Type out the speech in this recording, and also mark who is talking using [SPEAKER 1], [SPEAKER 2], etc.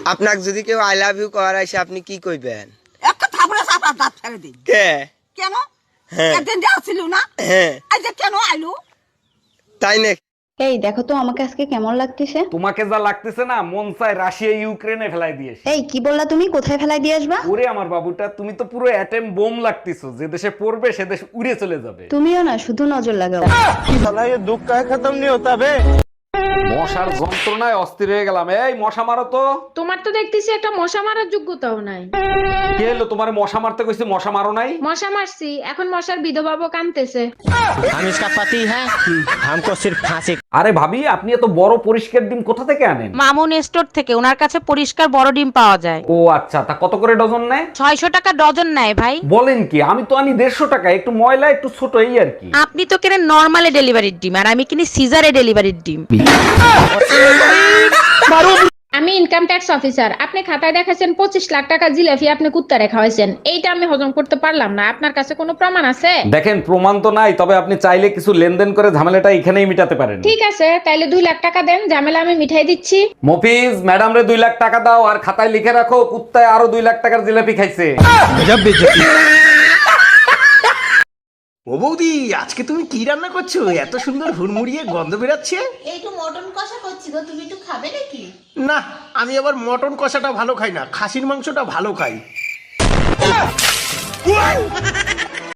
[SPEAKER 1] আপনাকে যদি কেউ আই লাভ ইউ করার আসে আপনি কি কইবেন?
[SPEAKER 2] একটা থাপড়ে চাপা দাঁত ফেলে দিই।
[SPEAKER 1] কে?
[SPEAKER 2] কেন?
[SPEAKER 1] হ্যাঁ।
[SPEAKER 2] একদিন যে আসছিল না?
[SPEAKER 1] হ্যাঁ।
[SPEAKER 2] আজ কেন আইলো?
[SPEAKER 1] তাই না?
[SPEAKER 3] এই দেখো তো আমাকে আজকে কেমন লাগতেছে।
[SPEAKER 4] তোমাকে যা লাগতেছে না, মন চায় রাশিয়া ইউক্রেনে ফেলাই দিয়েছে।
[SPEAKER 3] এই কি বললা তুমি? কোথায় ফেলাই দিয়ে আসবা?
[SPEAKER 4] ওরে আমার বাবুটা, তুমি তো পুরো অ্যাটম বোম লাগতেছো, যে দেশে পড়বে সে দেশ উড়ে চলে যাবে।
[SPEAKER 3] তুমিও না শুধু নজর লাগাও।
[SPEAKER 4] মশার যন্ত্রণায় অস্থির হয়ে গেলাম। এই মশা মারো তো।
[SPEAKER 5] তোমার তো দেখতেছি একটা মশা মারার যোগ্যতাও নাই।
[SPEAKER 4] কে এলো তোমার মশা মারতে কইছে, মশা মারো নাই?
[SPEAKER 5] মশা মারছি, এখন মশার বিধবাবু কানতেছে।
[SPEAKER 6] हम इसका पति है, हमको सिर्फ फांसी।
[SPEAKER 4] আরে ভাবি, আপনি এত বড় পরিষ্কার ডিম কোথা থেকে আনেন?
[SPEAKER 7] মামুন স্টোর থেকে, ওনার কাছে পরিষ্কার বড় ডিম পাওয়া যায়।
[SPEAKER 4] ও আচ্ছা, তা কত করে ডজন নেয়?
[SPEAKER 7] 600 টাকা ডজন নেয় ভাই।
[SPEAKER 4] বলেন কি? আমি তো আনি 150 টাকা, একটু ময়লা একটু ছোট এই আর কি।
[SPEAKER 7] আপনি তো কেনেন নরমালে ডেলিভারির ডিম, আর আমি কিনি সিজারে ডেলিভারির ডিম।
[SPEAKER 5] আমি ইনকাম ট্যাক্স অফিসার। আপনি খাতায় দেখাচ্ছেন 25 লাখ টাকা জিলাপি আপনি কুত্তা রেখা হয়েছেন, এইটা আমি হজম করতে পারলাম না। আপনার কাছে কোনো প্রমাণ আছে?
[SPEAKER 4] দেখেন, প্রমাণ তো নাই, তবে আপনি চাইলে কিছু লেনদেন করে ঝামেলাটা এখানেই মিটাতে পারেন।
[SPEAKER 5] ঠিক আছে, তাইলে 2 লাখ টাকা দেন, ঝামেলা আমি মিঠাই দিচ্ছি।
[SPEAKER 4] মফিজ, ম্যাডাম রে 2 লাখ টাকা দাও, আর খাতায় লিখে রাখো কুত্তায় আরো 2 লাখ টাকার জিলাপি খাইছে।
[SPEAKER 8] ও বৌদি, আজকে তুমি কি রান্না করছো? এত সুন্দর হুড়মুড়িয়ে গন্ধ বেরাচ্ছে।
[SPEAKER 9] একটু মটন কষা করছি গো, তুমি একটু খাবে নাকি?
[SPEAKER 8] না, আমি আবার মটন কষাটা ভালো খাই না, খাসির মাংসটা ভালো খাই।